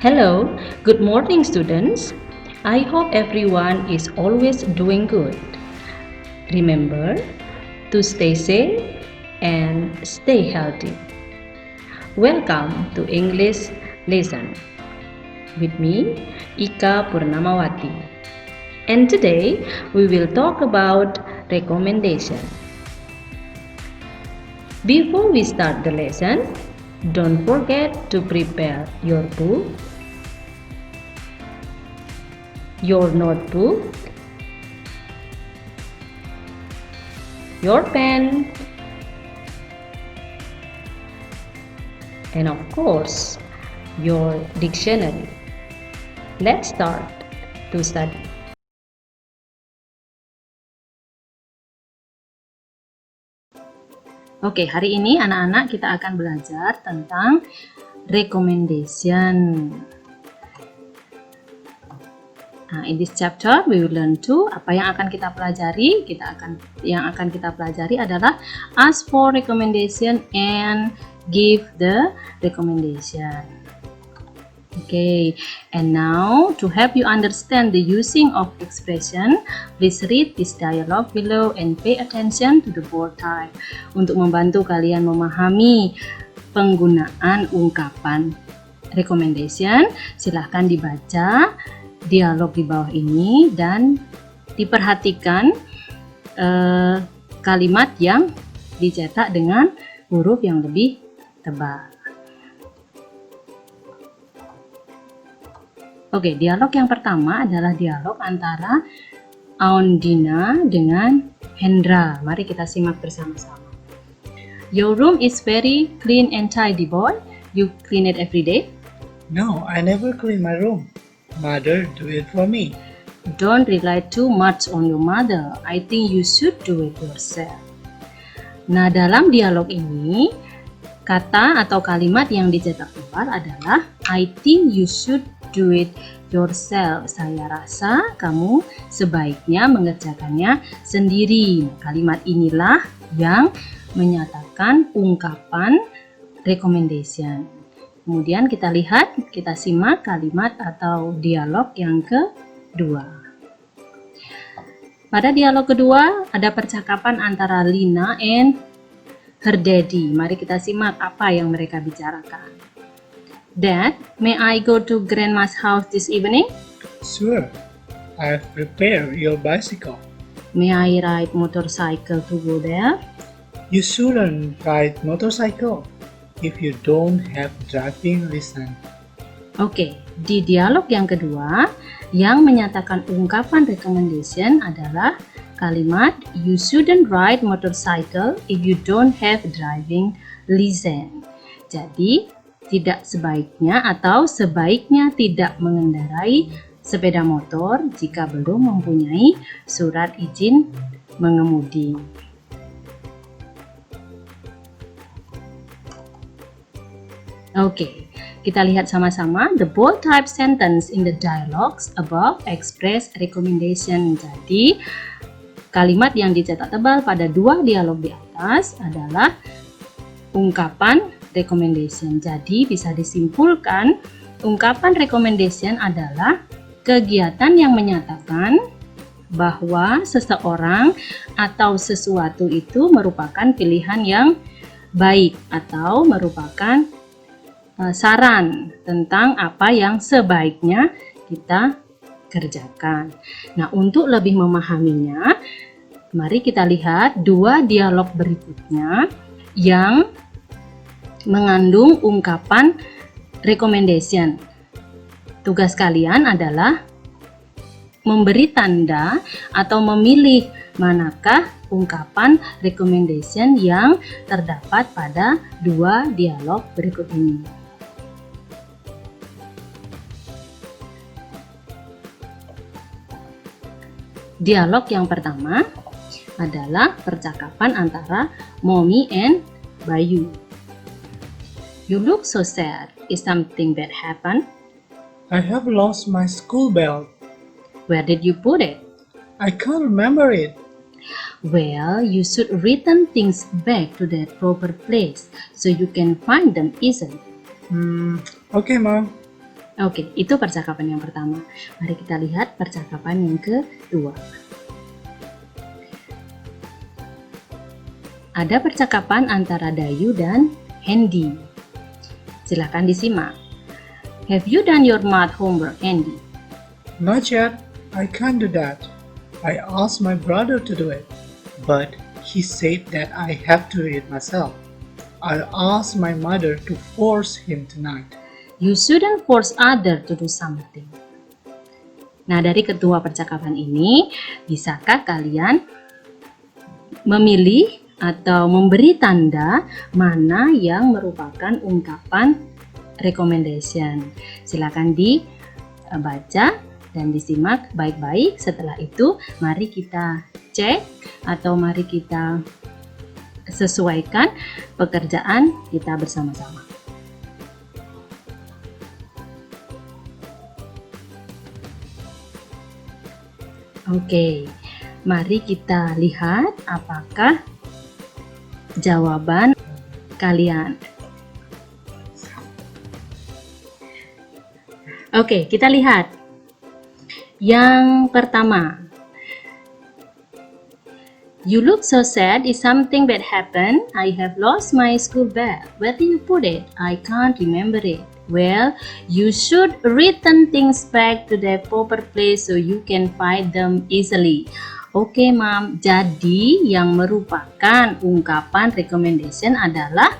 Hello, good morning, students. I hope everyone is always doing good. Remember to stay safe and stay healthy. Welcome to English lesson with me, Ika Purnamawati. And today we will talk about recommendation. Before we start the lesson, don't forget to prepare your book, your notebook, your pen, and of course, your dictionary. Let's start to study. Oke, hari ini anak-anak kita akan belajar tentang recommendation. Nah, in this chapter we will learn to apa yang akan kita pelajari. Yang akan kita pelajari adalah ask for recommendation and give the recommendation. Okay, and now to help you understand the using of expression, please read this dialogue below and pay attention to the bold type. Untuk membantu kalian memahami penggunaan ungkapan recommendation, silahkan dibaca dialog di bawah ini dan diperhatikan kalimat yang dicetak dengan huruf yang lebih tebal. Oke, dialog yang pertama adalah dialog antara Aundina dengan Hendra. Mari kita simak bersama-sama. Your room is very clean and tidy, boy. You clean it every day? No, I never clean my room. Mother do it for me. Don't rely too much on your mother. I think you should do it yourself. Nah, dalam dialog ini, kata atau kalimat yang dicetak tebal adalah I think you should do it yourself. Saya rasa kamu sebaiknya mengerjakannya sendiri. Kalimat inilah yang menyatakan ungkapan recommendation. Kemudian kita lihat, kita simak kalimat atau dialog yang kedua. Pada dialog kedua ada percakapan antara Lina and her daddy. Mari kita simak apa yang mereka bicarakan. Dad, may I go to Grandma's house this evening? Sure, I've prepared your bicycle. May I ride motorcycle to go there? You shouldn't ride motorcycle if you don't have driving license. Oke, di dialog yang kedua, yang menyatakan ungkapan recommendation adalah kalimat you shouldn't ride motorcycle if you don't have driving license. Jadi, tidak sebaiknya atau sebaiknya tidak mengendarai sepeda motor jika belum mempunyai surat izin mengemudi. Oke, kita lihat sama-sama the bold type sentence in the dialogues above express recommendation. Jadi, kalimat yang dicetak tebal pada dua dialog di atas adalah ungkapan recommendation. Jadi bisa disimpulkan ungkapan recommendation adalah kegiatan yang menyatakan bahwa seseorang atau sesuatu itu merupakan pilihan yang baik atau merupakan saran tentang apa yang sebaiknya kita kerjakan. Nah, untuk lebih memahaminya, mari kita lihat dua dialog berikutnya yang mengandung ungkapan recommendation. Tugas kalian adalah memberi tanda atau memilih manakah ungkapan recommendation yang terdapat pada dua dialog berikut ini. Dialog yang pertama adalah percakapan antara Mommy and Bayu. You look so sad. Is something bad happen? I have lost my school belt. Where did you put it? I can't remember it. Well, you should return things back to their proper place so you can find them easily. Okay, Mom. Oke, itu percakapan yang pertama. Mari kita lihat percakapan yang kedua. Ada percakapan antara Dayu dan Hendy. Silahkan disimak. Have you done your math homework, Hendy? Not yet. I can't do that. I asked my brother to do it, but he said that I have to do it myself. I'll ask my mother to force him tonight. You shouldn't force other to do something. Nah, dari kedua percakapan ini, bisakah kalian memilih atau memberi tanda mana yang merupakan ungkapan recommendation? Silakan dibaca dan disimak baik-baik. Setelah itu, mari kita cek atau mari kita sesuaikan pekerjaan kita bersama-sama. Oke, mari kita lihat apakah jawaban kalian. Oke, kita lihat. Yang pertama, you look so sad. Is something bad happened? I have lost my school bag. Where do you put it? I can't remember it. Well, you should return things back to their proper place so you can find them easily. Oke, Mam. Jadi yang merupakan ungkapan recommendation adalah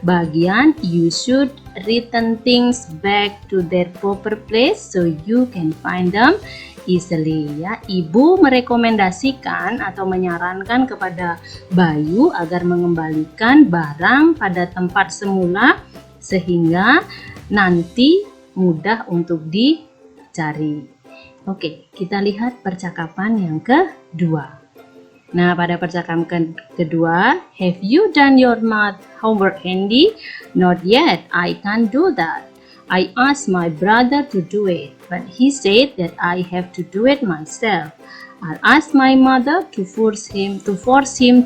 bagian you should return things back to their proper place so you can find them easily. Ya, Ibu merekomendasikan atau menyarankan kepada Bayu agar mengembalikan barang pada tempat semula sehingga nanti mudah untuk dicari. Oke, kita lihat percakapan yang kedua. Nah, pada percakapan kedua, have you done your math homework, Hendy? Not yet, I can't do that. I asked my brother to do it, but he said that I have to do it myself. I'll ask my mother to force him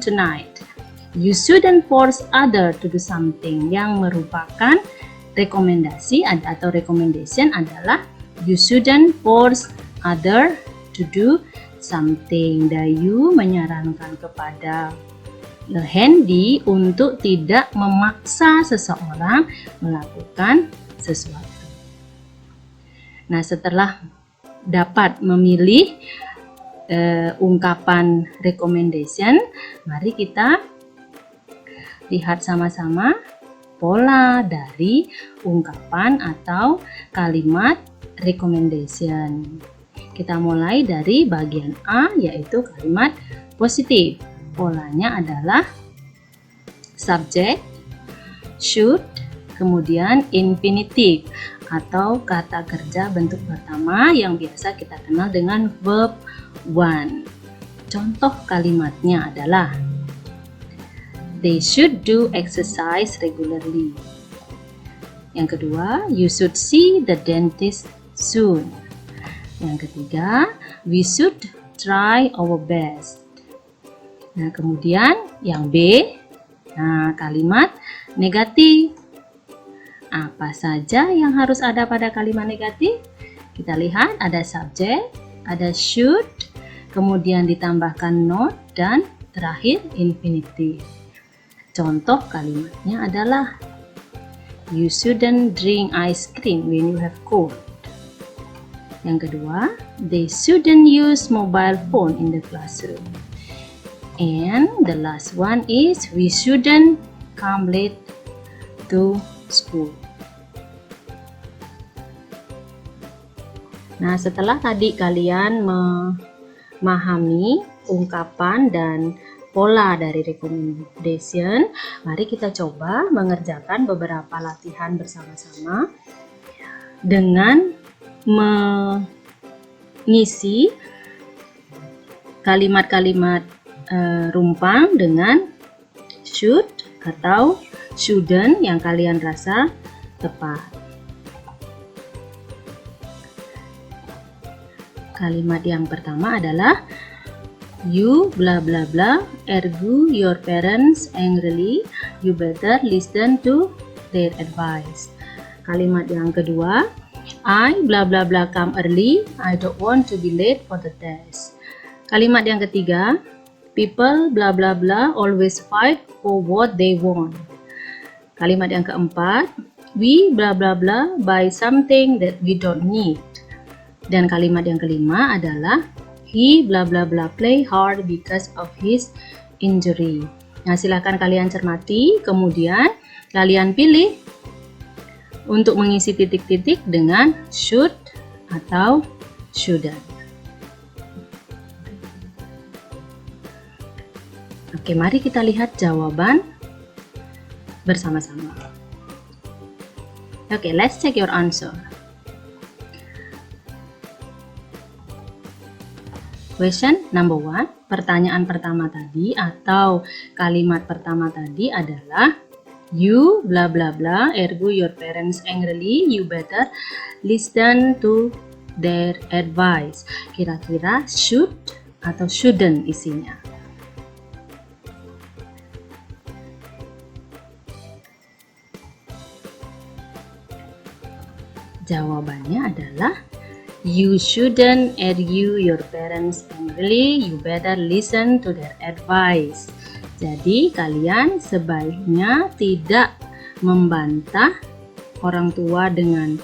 tonight. You shouldn't force other to do something. Yang merupakan rekomendasi atau recommendation adalah you shouldn't force other to do something. Dayu menyarankan kepada Hendy untuk tidak memaksa seseorang melakukan sesuatu. Nah, setelah dapat memilih ungkapan recommendation, mari kita lihat sama-sama pola dari ungkapan atau kalimat recommendation. Kita mulai dari bagian A, yaitu kalimat positif. Polanya adalah subject, should, kemudian infinitive atau kata kerja bentuk pertama yang biasa kita kenal dengan verb one. Contoh kalimatnya adalah they should do exercise regularly. Yang kedua, you should see the dentist soon. Yang ketiga, we should try our best. Nah, kemudian yang B, nah kalimat negatif. Apa saja yang harus ada pada kalimat negatif? Kita lihat ada subject, ada should, kemudian ditambahkan not, dan terakhir infinitive. Contoh kalimatnya adalah you shouldn't drink ice cream when you have cold. Yang kedua, they shouldn't use mobile phone in the classroom. And the last one is we shouldn't come late to school. Nah, setelah tadi kalian memahami ungkapan dan pola dari recommendation, mari kita coba mengerjakan beberapa latihan bersama-sama dengan mengisi kalimat-kalimat rumpang dengan should atau shouldn't yang kalian rasa tepat. Kalimat yang pertama adalah you bla bla bla argue your parents angrily, you better listen to their advice. Kalimat yang kedua, I blah blah blah come early. I don't want to be late for the test. Kalimat yang ketiga, people blah blah blah always fight for what they want. Kalimat yang keempat, we blah blah blah buy something that we don't need. Dan kalimat yang kelima adalah he blah blah blah play hard because of his injury. Nah, silahkan kalian cermati, kemudian kalian pilih untuk mengisi titik-titik dengan should atau shouldn't. Oke, mari kita lihat jawaban bersama-sama. Oke, let's check your answer. Question number 1, pertanyaan pertama tadi atau kalimat pertama tadi adalah you blah blah blah, ergo your parents angrily, you better listen to their advice. Kira-kira should atau shouldn't isinya? Jawabannya adalah you shouldn't argue your parents angrily, you better listen to their advice. Jadi kalian sebaiknya tidak membantah orang tua dengan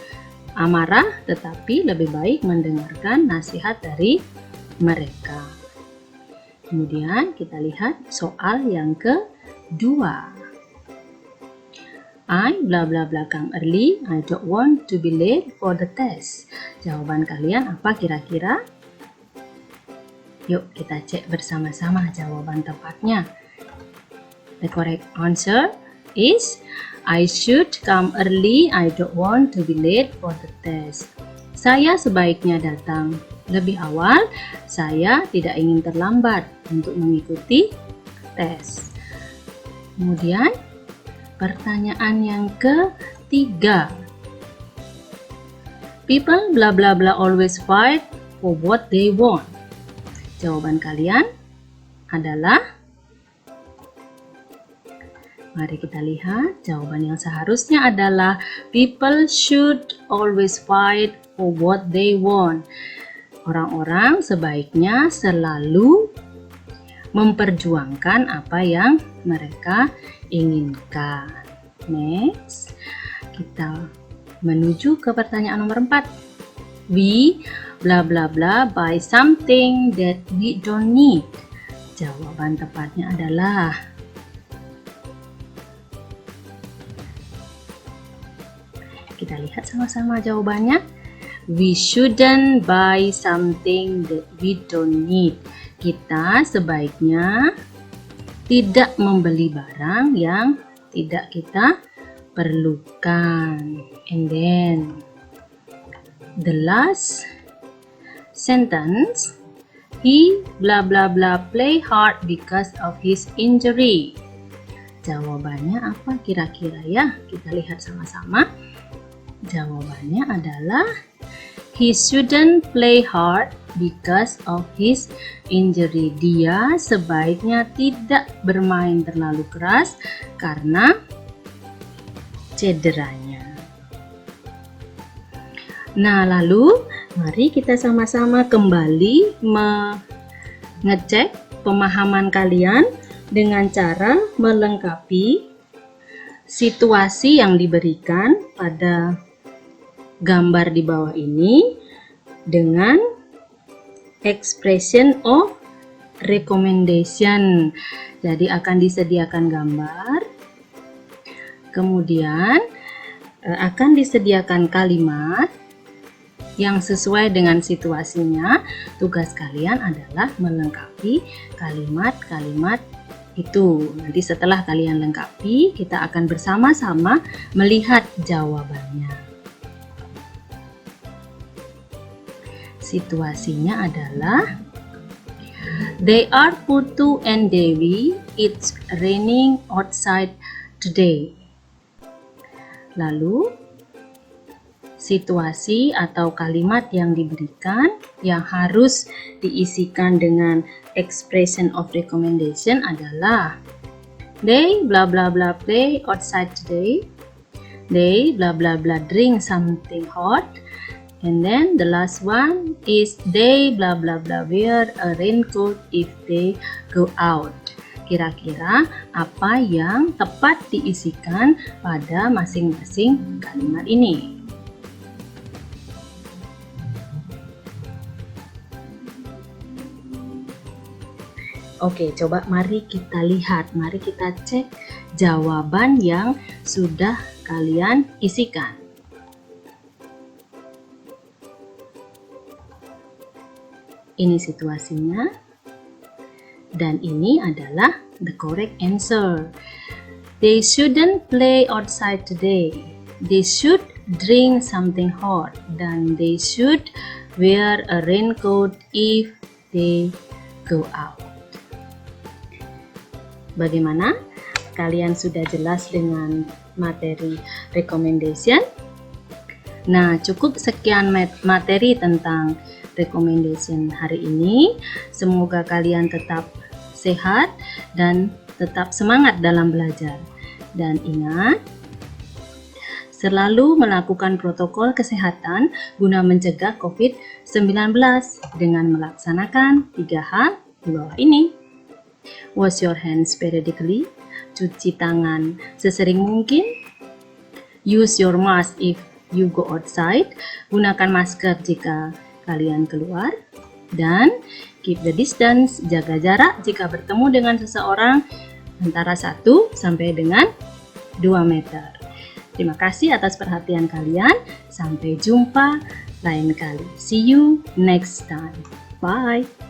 amarah, tetapi lebih baik mendengarkan nasihat dari mereka. Kemudian kita lihat soal yang kedua. I blah blah blah come early, I don't want to be late for the test. Jawaban kalian apa kira-kira? Yuk kita cek bersama-sama jawaban tepatnya. The correct answer is I should come early, I don't want to be late for the test. Saya sebaiknya datang lebih awal, saya tidak ingin terlambat untuk mengikuti tes. Kemudian pertanyaan yang ketiga. People blah blah blah always fight for what they want. Jawaban kalian adalah, mari kita lihat jawaban yang seharusnya adalah people should always fight for what they want. Orang-orang sebaiknya selalu memperjuangkan apa yang mereka inginkan. Next, kita menuju ke pertanyaan nomor 4. We blah blah blah buy something that we don't need. Jawaban tepatnya adalah, kita lihat sama-sama jawabannya. We shouldn't buy something that we don't need. Kita sebaiknya tidak membeli barang yang tidak kita perlukan. And then the last sentence, he blah blah blah play hard because of his injury. Jawabannya apa kira-kira ya? Kita lihat sama-sama. Jawabannya adalah he shouldn't play hard because of his injury. Dia sebaiknya tidak bermain terlalu keras karena cederanya. Nah, lalu mari kita sama-sama kembali mengecek pemahaman kalian dengan cara melengkapi situasi yang diberikan pada gambar di bawah ini dengan expression of recommendation. Jadi akan disediakan gambar, kemudian akan disediakan kalimat yang sesuai dengan situasinya. Tugas kalian adalah melengkapi kalimat-kalimat itu. Nanti setelah kalian lengkapi, kita akan bersama-sama melihat jawabannya. Situasinya adalah they are Putu and Dewi. It's raining outside today. Lalu situasi atau kalimat yang diberikan yang harus diisikan dengan expression of recommendation adalah they blah blah blah play outside today. They blah blah blah drink something hot. And then the last one is they blah blah blah wear a raincoat if they go out. Kira-kira apa yang tepat diisikan pada masing-masing kalimat ini? Oke, coba mari kita lihat, mari kita cek jawaban yang sudah kalian isikan. Ini situasinya, dan ini adalah the correct answer. They shouldn't play outside today. They should drink something hot, dan they should wear a raincoat if they go out. Bagaimana? Kalian sudah jelas dengan materi recommendation? Nah, cukup sekian materi tentang recommendation hari ini. Semoga kalian tetap sehat dan tetap semangat dalam belajar. Dan ingat, selalu melakukan protokol kesehatan guna mencegah COVID-19 dengan melaksanakan 3 hal di bawah ini. Wash your hands periodically, cuci tangan sesering mungkin, use your mask if you go outside, gunakan masker jika kalian keluar, dan keep the distance, jaga jarak jika bertemu dengan seseorang antara 1 sampai dengan 2 meter. Terima kasih atas perhatian kalian, sampai jumpa lain kali. See you next time. Bye.